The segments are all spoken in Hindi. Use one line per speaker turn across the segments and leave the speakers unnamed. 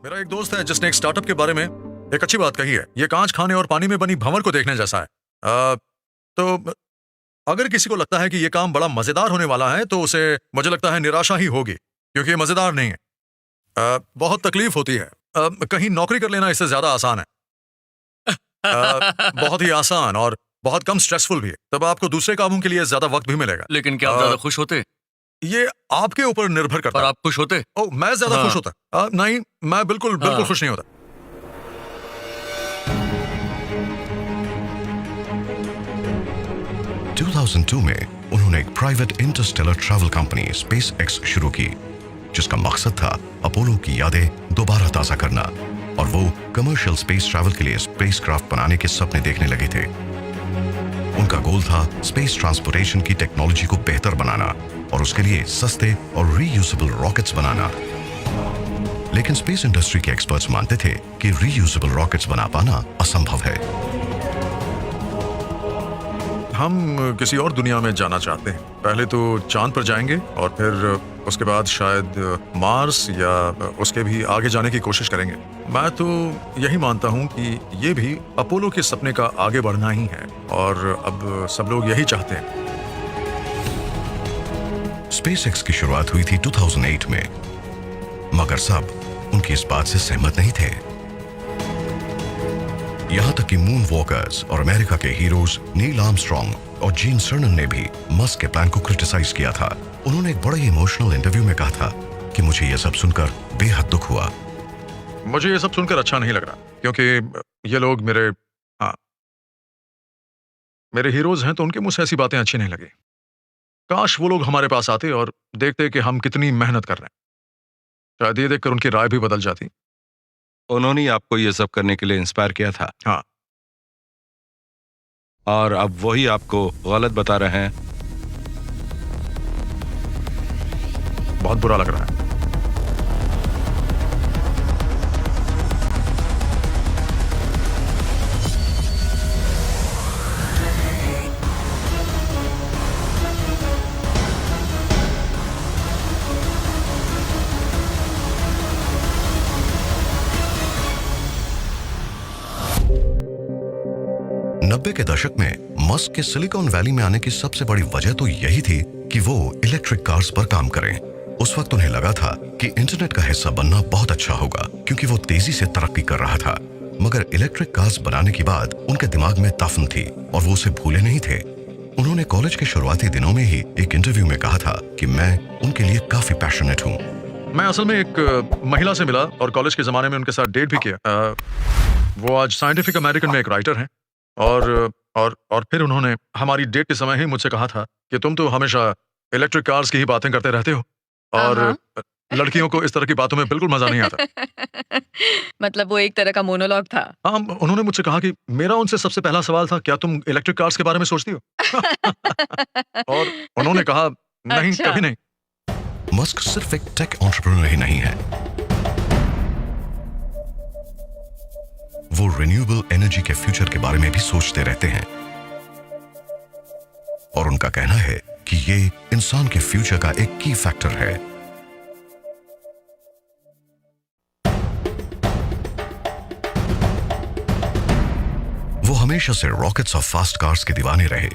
मेरा एक दोस्त है जिसने एक स्टार्टअप के बारे में एक अच्छी बात कही है। ये कांच खाने और पानी में बनी भंवर को देखने जैसा है। तो अगर किसी को लगता है कि ये काम बड़ा मजेदार होने वाला है तो उसे मुझे लगता है निराशा ही होगी, क्योंकि ये मजेदार नहीं है। बहुत तकलीफ होती है। कहीं नौकरी कर लेना इससे ज्यादा आसान है। बहुत ही आसान और बहुत कम स्ट्रेसफुल भी है। तब आपको दूसरे कामों के लिए ज्यादा वक्त भी मिलेगा।
लेकिन क्या आप ज्यादा खुश होते?
ये आपके ऊपर निर्भर करता
और
है।
आप खुश होते?
ओह, मैं ज्यादा
हाँ।
खुश होता। नहीं, मैं बिल्कुल खुश नहीं होता।
2002 में उन्होंने एक private Interstellar travel company SpaceX शुरू की, जिसका मकसद था अपोलो की यादें दोबारा ताजा करना, और वो कमर्शियल स्पेस ट्रैवल के लिए स्पेसक्राफ्ट बनाने के सपने देखने लगे थे। उनका गोल था स्पेस ट्रांसपोर्टेशन की टेक्नोलॉजी को बेहतर बनाना और उसके लिए सस्ते और रीयूजेबल रॉकेट्स बनाना। लेकिन स्पेस इंडस्ट्री के एक्सपर्ट्स मानते थे कि रीयूजेबल रॉकेट्स बना पाना असंभव है।
हम किसी और दुनिया में जाना चाहते हैं। पहले तो चांद पर जाएंगे और फिर उसके बाद शायद मार्स या उसके भी आगे जाने की कोशिश करेंगे। मैं तो यही मानता हूं कि ये भी अपोलो के सपने का आगे बढ़ना ही है, और अब सब लोग यही चाहते हैं।
SpaceX की शुरुआत हुई थी 2008 में, मगर सब उनकी इस बात से सहमत नहीं थे। यहां तक कि मून वॉकर्स और अमेरिका के हीरोज नील आर्मस्ट्रॉन्ग और जीन सर्नन ने भी मस्क के प्लान को क्रिटिसाइज किया था। उन्होंने एक बड़े इमोशनल इंटरव्यू में कहा था कि मुझे यह सब सुनकर बेहद दुख हुआ।
मुझे ये सब सुनकर अच्छा नहीं लग रहा, क्योंकि ये लोग मेरे हीरोज हैं, तो उनके मुंह से ऐसी बातें अच्छी नहीं लगी। काश वो लोग हमारे पास आते और देखते कि हम कितनी मेहनत कर रहे हैं। शायद ये देखकर उनकी राय भी बदल जाती।
उन्होंने ही आपको ये सब करने के लिए इंस्पायर किया था।
हाँ।
और अब वही आपको गलत बता रहे हैं।
बहुत बुरा लग रहा है।
90 के दशक में मस्क के सिलिकॉन वैली में आने की सबसे बड़ी वजह तो यही थी कि वो इलेक्ट्रिक कार्स पर काम करें। उस वक्त उन्हें लगा था कि इंटरनेट का हिस्सा बनना बहुत अच्छा होगा, क्योंकि वो तेजी से तरक्की कर रहा था। मगर इलेक्ट्रिक कार्स बनाने के बाद उनके दिमाग में दफन थी और वो उसे भूले नहीं थे। उन्होंने कॉलेज के शुरुआती दिनों में ही एक इंटरव्यू में कहा था कि मैं उनके लिए काफी पैशनेट हूँ।
मैं असल में एक महिला से मिला और कॉलेज के जमाने में उनके साथ डेट भी किया। वो आज साइंटिफिक अमेरिकन में एक राइटर हैं, और फिर उन्होंने हमारी डेट के समय ही मुझसे कहा था कि तुम तो हमेशा इलेक्ट्रिक कार्स की ही बातें करते रहते हो, और लड़कियों को इस तरह की बातों में बिल्कुल मजा नहीं आता।
मतलब वो एक तरह का मोनोलॉग था।
हाँ, उन्होंने मुझसे कहा कि मेरा उनसे सबसे पहला सवाल था, क्या तुम इलेक्ट्रिक कार्स के बारे में सोचती हो? और उन्होंने कहा, नहीं,
अच्छा।
कभी नहीं।
मस्क सिर्फ एक टेक एंटरप्रेन्योर ही नहीं है, वो रिन्यूएबल एनर्जी के फ्यूचर के बारे में भी सोचते रहते हैं, और उनका कहना है कि ये इंसान के फ्यूचर का एक की फैक्टर है। वो हमेशा से रॉकेट्स और फास्ट कार्स के दीवाने रहे,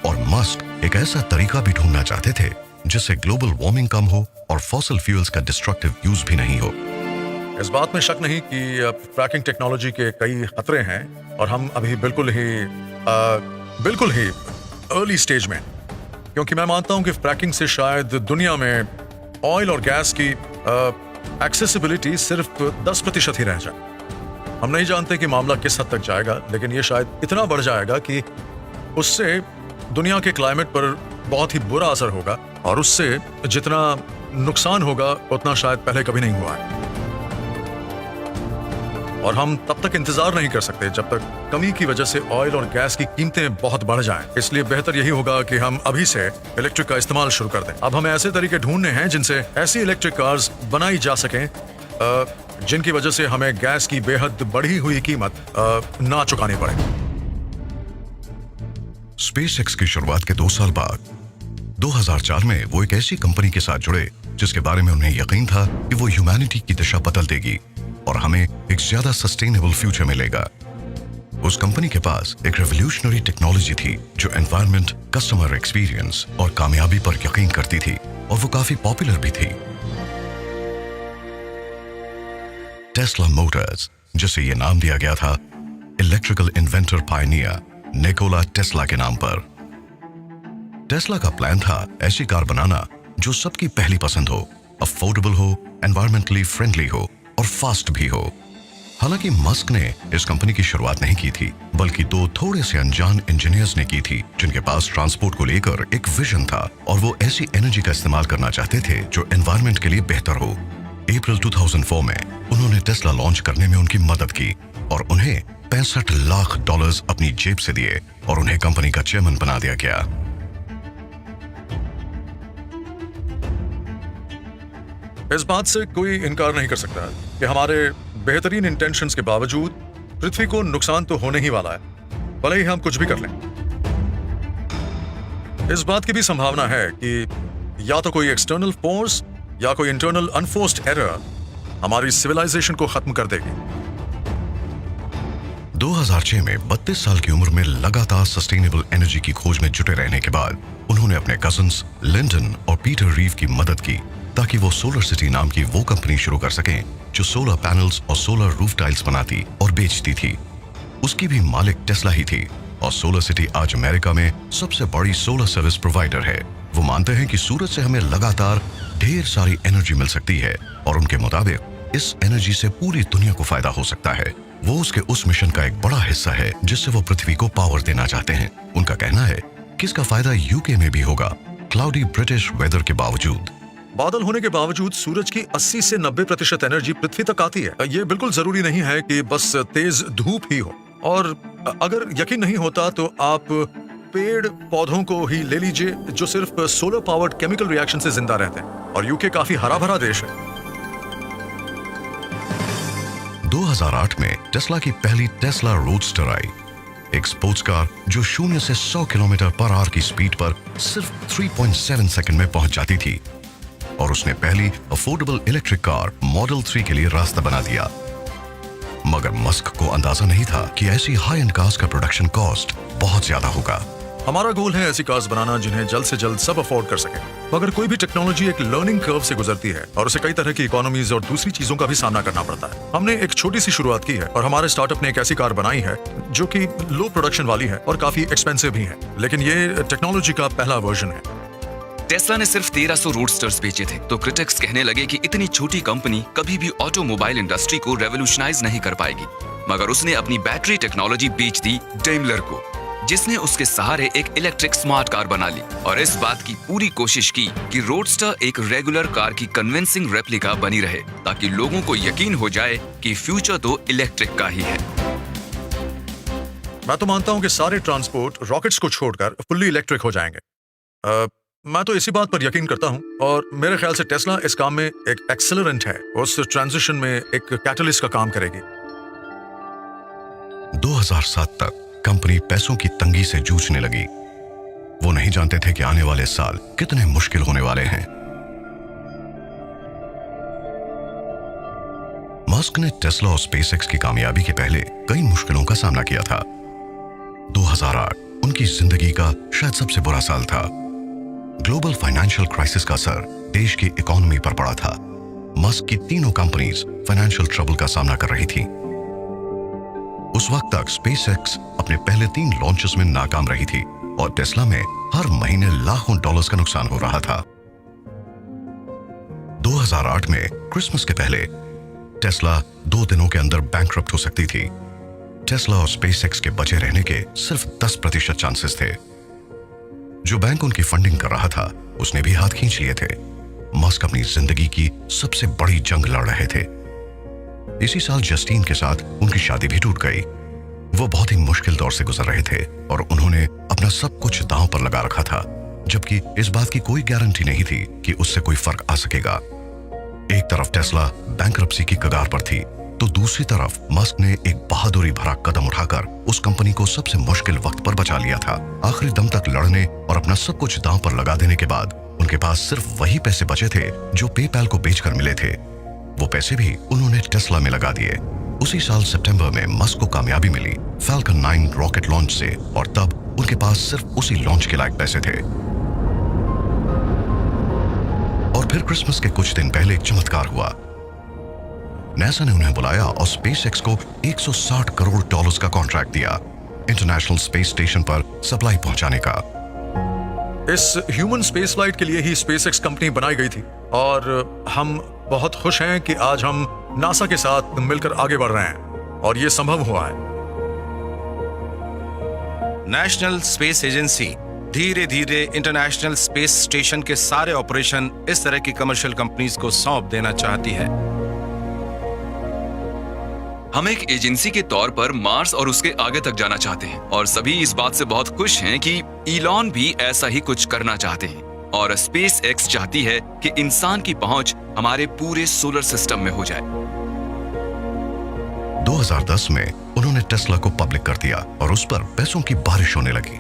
और मस्क एक ऐसा तरीका भी ढूंढना चाहते थे जिससे ग्लोबल वार्मिंग कम हो और फॉसिल फ्यूल्स का डिस्ट्रक्टिव यूज भी नहीं हो।
इस बात में शक नहीं कि फ्रैकिंग टेक्नोलॉजी के कई खतरे हैं, और हम अभी बिल्कुल ही अर्ली स्टेज में, क्योंकि मैं मानता हूं कि फ्रैकिंग से शायद दुनिया में ऑयल और गैस की एक्सेसिबिलिटी सिर्फ 10% ही रह जाए। हम नहीं जानते कि मामला किस हद तक जाएगा, लेकिन ये शायद इतना बढ़ जाएगा कि उससे दुनिया के क्लाइमेट पर बहुत ही बुरा असर होगा, और उससे जितना नुकसान होगा उतना शायद पहले कभी नहीं हुआ है। और हम तब तक इंतजार नहीं कर सकते जब तक कमी की वजह से ऑयल और गैस की कीमतें बहुत बढ़ जाएं। इसलिए बेहतर यही होगा कि हम अभी से इलेक्ट्रिक का इस्तेमाल शुरू कर दें। अब हमें ऐसे तरीके ढूंढने हैं जिनसे ऐसी इलेक्ट्रिक कार्स बनाई जा सकें जिनकी वजह से हमें गैस की बेहद बढ़ी हुई कीमत ना चुकानी पड़े।
SpaceX की शुरुआत के 2 साल बाद 2004 में वो एक ऐसी कंपनी के साथ जुड़े जिसके बारे में उन्हें यकीन था कि वो ह्यूमैनिटी की दिशा बदल देगी। और हमें एक ज्यादा सस्टेनेबल फ्यूचर मिलेगा। उस कंपनी के पास एक रेवोल्यूशनरी टेक्नोलॉजी थी जो एनवायरनमेंट, कस्टमर एक्सपीरियंस और कामयाबी पर यकीन करती थी, और वो काफी पॉपुलर भी थी। टेस्ला मोटर्स, जिसे ये नाम दिया गया था electrical inventor Pioneer Nikola Tesla के नाम पर। टेस्ला का प्लान था ऐसी कार बनाना जो सबकी पहली पसंद हो, अफोर्डेबल हो, एनवायरमेंटली फ्रेंडली हो और फास्ट भी हो। हालांकि मस्क ने इस कंपनी की शुरुआत नहीं की थी, बल्कि दो थोड़े से अनजान इंजीनियर्स ने की थी, जिनके पास ट्रांसपोर्ट को लेकर एक विजन था और वो ऐसी एनर्जी का इस्तेमाल करना चाहते थे जो एनवायरमेंट के लिए बेहतर हो। अप्रैल 2004 में उन्होंने टेस्ला लॉन्च करने में उनकी मदद की और उन्हें $65 लाख अपनी जेब से दिए और उन्हें कंपनी का चेयरमैन बना दिया गया।
इस बात से कोई इनकार नहीं कर सकता कि हमारे बेहतरीन इंटेंशंस के बावजूद पृथ्वी को नुकसान तो होने ही वाला है, भले ही हम कुछ भी कर लें। इस बात की भी संभावना है कि या तो कोई एक्सटर्नल फोर्स या कोई इंटरनल अनफोर्स्ड एरर हमारी सिविलाइजेशन को खत्म कर देगी।
2006 में 32 साल की उम्र में लगातार सस्टेनेबल एनर्जी की खोज में जुटे रहने के बाद उन्होंने अपने कजिन्स लिंडन और पीटर रीव की मदद की ताकि वो सोलर सिटी नाम की वो कंपनी शुरू कर सकें जो सोलर पैनल्स और सोलर रूफ टाइल्स बनाती और बेचती थी। उसकी भी मालिक टेस्ला ही थी और सोलर सिटी आज अमेरिका में सबसे बड़ी सोलर सर्विस प्रोवाइडर है। वो मानते हैं कि सूरज से हमें लगातार ढेर सारी एनर्जी मिल सकती है और उनके मुताबिक इस एनर्जी से पूरी दुनिया को फायदा हो सकता है। वो उसके उस मिशन का एक बड़ा हिस्सा है जिससे वो पृथ्वी को पावर देना चाहते हैं। उनका कहना है कि इसका फायदा यूके में भी होगा, क्लाउडी ब्रिटिश वेदर के बावजूद।
बादल होने के बावजूद सूरज की 80 से 90% एनर्जी पृथ्वी तक आती है। ये बिल्कुल जरूरी नहीं है कि बस तेज धूप ही हो, और अगर यकीन नहीं होता तो आप पेड़ पौधों को ही ले लीजिए जो सिर्फ सोलर पावर्ड केमिकल रिएक्शन से जिंदा रहते हैं, और यूके काफी हरा भरा देश है।
2008 में टेस्ला की पहली टेस्ला रोडस्टर आई, एक स्पोर्ट्स कार जो 0 से 100 किलोमीटर पर आवर की स्पीड पर सिर्फ 3.7 सेकंड में पहुंच जाती थी, और उसने पहली अफोर्डेबल इलेक्ट्रिक कार मॉडल 3 के लिए रास्ता बना दिया। मगर मस्क को अंदाजा नहीं था कि ऐसी हाई एंड कार्स का प्रोडक्शन कॉस्ट बहुत ज्यादा होगा।
हमारा गोल है ऐसी कार्स बनाना जिन्हें जल्द से जल्द सब अफोर्ड कर सके। मगर कोई भी टेक्नोलॉजी एक लर्निंग कर्व से गुजरती है और उसे कई तरह की इकोनॉमीज और दूसरी चीजों का भी सामना करना पड़ता है। हमने एक छोटी सी शुरुआत की है और हमारे स्टार्टअप ने एक ऐसी कार बनाई है जो कि लो प्रोडक्शन वाली है और काफी एक्सपेंसिव भी है, लेकिन ये टेक्नोलॉजी का पहला वर्जन है।
टेस्ला ने सिर्फ 1300 रोडस्टर्स बेचे थे तो क्रिटिक्स कहने लगे कि इतनी छोटी कंपनी कभी भी ऑटोमोबाइल इंडस्ट्री को रेवोल्यूशनाइज नहीं कर पाएगी। मगर उसने अपनी बैटरी टेक्नोलॉजी बेच दी डेमलर को, जिसने उसके सहारे एक इलेक्ट्रिक स्मार्ट कार बना ली और इस बात की पूरी कोशिश की कि रोडस्टर एक रेगुलर कार की कन्विंसिंग रेप्लिका बनी रहे, ताकि लोगों को यकीन हो जाए कि फ्यूचर तो इलेक्ट्रिक का ही है।
मैं तो मानता हूं कि सारे ट्रांसपोर्ट रॉकेट्स को छोड़कर फुल्ली इलेक्ट्रिक हो जाएंगे। मैं तो इसी बात पर यकीन करता हूं, और मेरे ख्याल से टेस्ला इस काम में एक एक्सेलरेंट है, उस ट्रांजिशन में एक कैटलिस्ट का काम करेगी।
2007 तक कंपनी पैसों की तंगी से जूझने लगी। वो नहीं जानते थे कि आने वाले साल कितने मुश्किल होने वाले हैं। मस्क ने टेस्ला और स्पेसएक्स की कामयाबी के पहले कई मुश्किलों का सामना किया था। 2008 उनकी जिंदगी का शायद सबसे बुरा साल था। ग्लोबल फाइनेंशियल क्राइसिस का असर देश की इकोनॉमी पर पड़ा था। मस्क की तीनों कंपनीज फाइनेंशियल ट्रबल का सामना कर रही थी। उस वक्त तक स्पेसएक्स अपने पहले 3 लॉन्चेस में नाकाम रही थी और टेस्ला में हर महीने लाखों डॉलर्स का नुकसान हो रहा था। 2008 में क्रिसमस के पहले टेस्ला 2 दिनों के अंदर बैंकक्रप्ट हो सकती थी। टेस्ला और स्पेसएक्स के बचे रहने के सिर्फ 10% चांसेस थे। जो बैंक उनकी फंडिंग कर रहा था उसने भी हाथ खींच लिए थे। मस्क अपनी जिंदगी की सबसे बड़ी जंग लड़ रहे थे। इसी साल जस्टीन के साथ उनकी शादी भी टूट गई। वो बहुत ही मुश्किल दौर से गुजर रहे थे और उन्होंने अपना सब कुछ दांव पर लगा रखा था, जबकि इस बात की कोई गारंटी नहीं थी कि उससे कोई फर्क आ सकेगा। एक तरफ टेस्ला बैंकरप्सी की कगार पर थी, तो दूसरी तरफ मस्क ने एक बहादुरी भरा कदम उठाकर उस कंपनी को सबसे मुश्किल वक्त पर बचा लिया था। आखिरी दम तक लड़ने और अपना सब कुछ दांव पर लगा देने के बाद उनके पास सिर्फ वही पैसे बचे थे जो पेपैल को बेचकर मिले थे। वो पैसे भी उन्होंने टेस्ला में लगा दिए। उसी साल सितंबर में मस्क को कामयाबी मिली फैल्कन 9 रॉकेट लॉन्च से, और तब उनके पास सिर्फ उसी लॉन्च के लायक पैसे थे। और फिर क्रिसमस के कुछ दिन पहले एक चमत्कार हुआ। नासा ने उन्हें बुलाया और स्पेसएक्स को $160 करोड़ का कॉन्ट्रैक्ट दिया इंटरनेशनल स्पेस स्टेशन पर सप्लाई पहुंचाने का।
इस ह्यूमन स्पेस फ्लाइट के लिए ही स्पेसएक्स कंपनी बनाई गई थी, और हम बहुत खुश हैं कि आज हम नासा के साथ मिलकर आगे बढ़ रहे हैं और ये संभव हुआ है।
नेशनल स्पेस एजेंसी धीरे धीरे इंटरनेशनल स्पेस स्टेशन के सारे ऑपरेशन इस तरह की कमर्शियल कंपनीज को सौंप देना चाहती है।
हम एक एजेंसी के तौर पर मार्स और उसके आगे तक जाना चाहते हैं, और सभी इस बात से बहुत खुश हैं कि इलॉन भी ऐसा ही कुछ करना चाहते हैं, और स्पेस एक्स चाहती है कि इंसान की पहुंच हमारे पूरे सोलर सिस्टम में हो जाए।
2010 में उन्होंने टेस्ला को पब्लिक कर दिया और उस पर पैसों की बारिश होने लगी।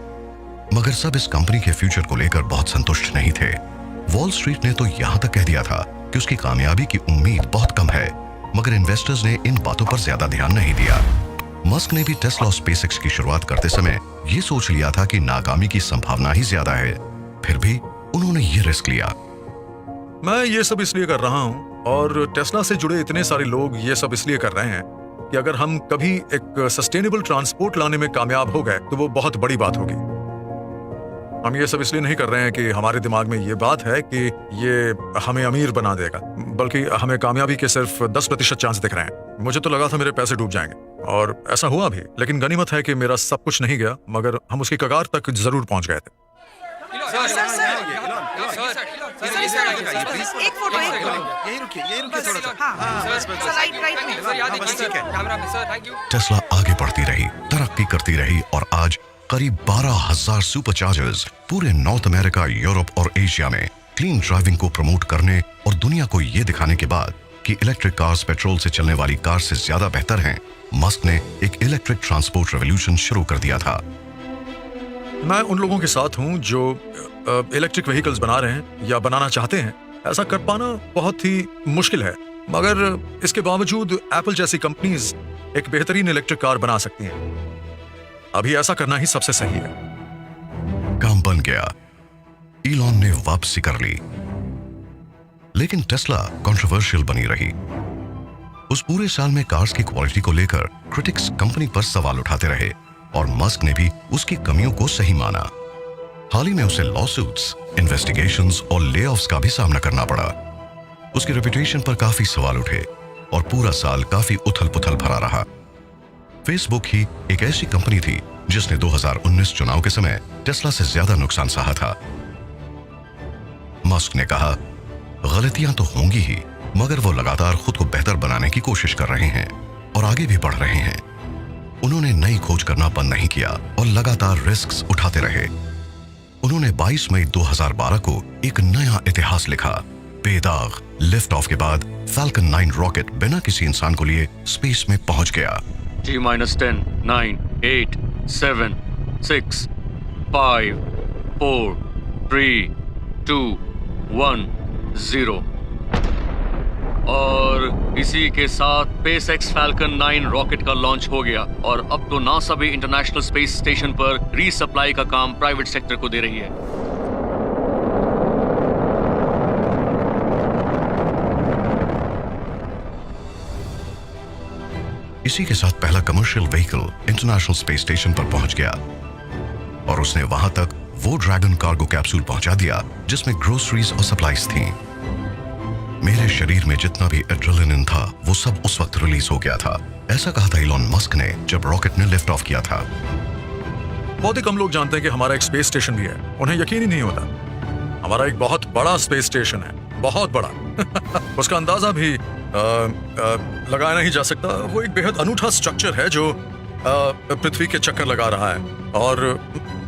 मगर सब इस कंपनी के फ्यूचर को लेकर बहुत संतुष्ट नहीं थे। वॉल स्ट्रीट ने तो यहां तक कह दिया था कि उसकी कामयाबी की उम्मीद बहुत कम है, मगर इन्वेस्टर्स ने इन बातों पर ज्यादा ध्यान नहीं दिया। मस्क ने भी टेस्ला और स्पेसएक्स की शुरुआत करते समय ये सोच लिया था कि नाकामी की संभावना ही ज्यादा है, फिर भी उन्होंने ये रिस्क लिया।
मैं ये सब इसलिए कर रहा हूँ, और टेस्ला से जुड़े इतने सारे लोग ये सब इसलिए कर रहे हैं कि अगर हम कभी एक सस्टेनेबल ट्रांसपोर्ट लाने में कामयाब हो गए तो वो बहुत बड़ी बात होगी। हम ये सब इसलिए नहीं कर रहे हैं कि हमारे दिमाग में ये बात है कि ये हमें अमीर बना देगा, बल्कि हमें कामयाबी के सिर्फ 10% चांस दिख रहे हैं। मुझे तो लगा था मेरे पैसे डूब जाएंगे, और ऐसा हुआ भी, लेकिन गनीमत है कि मेरा सब कुछ नहीं गया, मगर हम उसकी कगार तक जरूर पहुंच गए थे।
एक फोटो यही रुकिए थोड़ा सा।
टेस्ला आगे बढ़ती रही, तरक्की करती रही, और आज करीब 12,000 सुपरचार्जर्स पूरे नॉर्थ अमेरिका, यूरोप और एशिया में क्लीन ड्राइविंग को प्रमोट करने और दुनिया को ये दिखाने के बाद कि इलेक्ट्रिक कार्स पेट्रोल से चलने वाली कार से ज्यादा बेहतर हैं, मस्क ने एक इलेक्ट्रिक ट्रांसपोर्ट रेवोल्यूशन शुरू कर दिया था।
मैं उन लोगों के साथ हूं जो इलेक्ट्रिक व्हीकल्स बना रहे हैं या बनाना चाहते हैं। ऐसा कर पाना बहुत ही मुश्किल है, मगर इसके बावजूद एप्पल जैसी कंपनीज एक बेहतरीन इलेक्ट्रिक कार बना सकती हैं। अभी ऐसा करना ही सबसे सही है।
काम बन गया, इलॉन ने वापसी कर ली, लेकिन टेस्ला कंट्रोवर्शियल बनी रही। उस पूरे साल में कार्स की क्वालिटी को लेकर क्रिटिक्स कंपनी पर सवाल उठाते रहे, और मस्क ने भी उसकी कमियों को सही माना। हाल ही में उसे लॉसूट्स, इन्वेस्टिगेशंस और लेऑफ्स का भी सामना करना पड़ा। उसकी रेपुटेशन पर काफी सवाल उठे, और पूरा साल काफी उथल-पुथल भरा रहा। फेसबुक ही एक ऐसी कंपनी थी जिसने 2019 चुनाव के समय टेस्ला से ज्यादा नुकसान सहा था। मस्क ने कहा, गलतियां तो होंगी ही, मगर वो लगातार खुद को बेहतर बनाने की कोशिश कर रहे हैं और आगे भी बढ़ रहे हैं। उन्होंने नई खोज करना बंद नहीं किया और लगातार रिस्क्स उठाते रहे। उन्होंने 22 मई 2012 को एक नया इतिहास लिखा। बेदाग लिफ्ट ऑफ के बाद फैल्कन 9 रॉकेट बिना किसी इंसान को लिए स्पेस में पहुंच गया।
T-10, 9, 8, 7, 6, 5, 4, 3, 2, 1, 0। और इसी के साथ SpaceX Falcon 9 रॉकेट का लॉन्च हो गया, और अब तो नासा भी इंटरनेशनल स्पेस स्टेशन पर रीसप्लाई का काम प्राइवेट सेक्टर को दे रही है।
इसी के साथ पहला commercial vehicle international space station पर पहुंच गया, और उसने वहां तक वो ड्रैगन कार्गो कैप्सूल पहुंचा दिया जिसमें ग्रोसरीज और सप्लाईज थी। मेरे शरीर में जितना भी एड्रेनालिन था वो सब उस वक्त रिलीज हो गया था, ऐसा कहा था इलॉन मस्क ने जब रॉकेट ने लिफ्ट ऑफ किया था।
बहुत ही कम लोग जानते हैं कि हमारा एक स्पेस स्टेशन भी है। उन्हें यकीन ही नहीं होता। हमारा एक बहुत बड़ा स्पेस स्टेशन है, बहुत बड़ा। उसका अंदाजा भी लगाया नहीं जा सकता। वो एक बेहद अनूठा स्ट्रक्चर है जो पृथ्वी के चक्कर लगा रहा है, और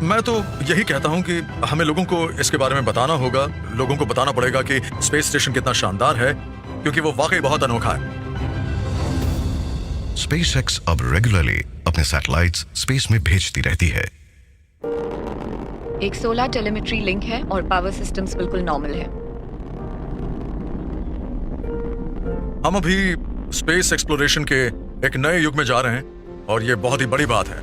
मैं तो यही कहता हूं कि हमें लोगों को इसके बारे में बताना होगा। लोगों को बताना पड़ेगा कि स्पेस स्टेशन कितना शानदार है, क्योंकि वो वाकई बहुत अनोखा है।
SpaceX अब रेगुलरली अपने सैटेलाइट्स स्पेस में भेजती रहती है।
एक सोलर टेलीमेट्री लिंक है और पावर सिस्टम्स बिल्कुल नॉर्मल है।
हम अभी स्पेस एक्सप्लोरेशन के एक नए युग में जा रहे हैं और ये बहुत ही बड़ी बात है।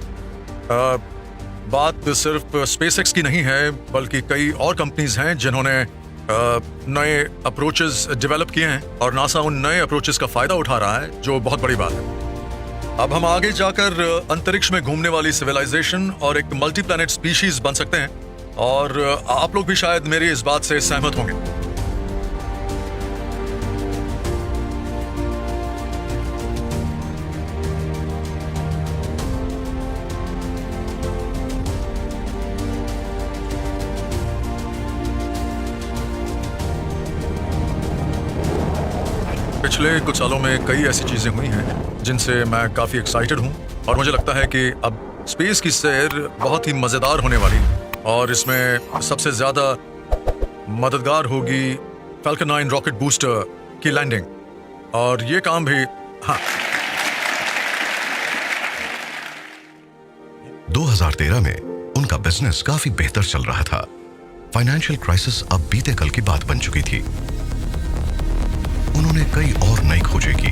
बात सिर्फ स्पेसएक्स की नहीं है, बल्कि कई और कंपनीज हैं जिन्होंने नए अप्रोचेस डेवलप किए हैं और नासा उन नए अप्रोचेस का फायदा उठा रहा है, जो बहुत बड़ी बात है। अब हम आगे जाकर अंतरिक्ष में घूमने वाली सिविलाइजेशन और एक मल्टी प्लैनेट स्पीशीज बन सकते हैं, और आप लोग भी शायद मेरी इस बात से सहमत होंगे। पिछले कुछ सालों में कई ऐसी चीजें हुई हैं जिनसे मैं काफी एक्साइटेड हूं, और मुझे लगता है कि अब स्पेस की सैर बहुत ही मजेदार होने वाली है, और इसमें सबसे ज्यादा मददगार होगी फैल्कन 9 रॉकेट बूस्टर की लैंडिंग, और ये काम भी
2013 में उनका बिजनेस काफी बेहतर चल रहा था। फाइनेंशियल क्राइसिस अब बीते कल की बात बन चुकी थी। उन्होंने कई और नई खोजें की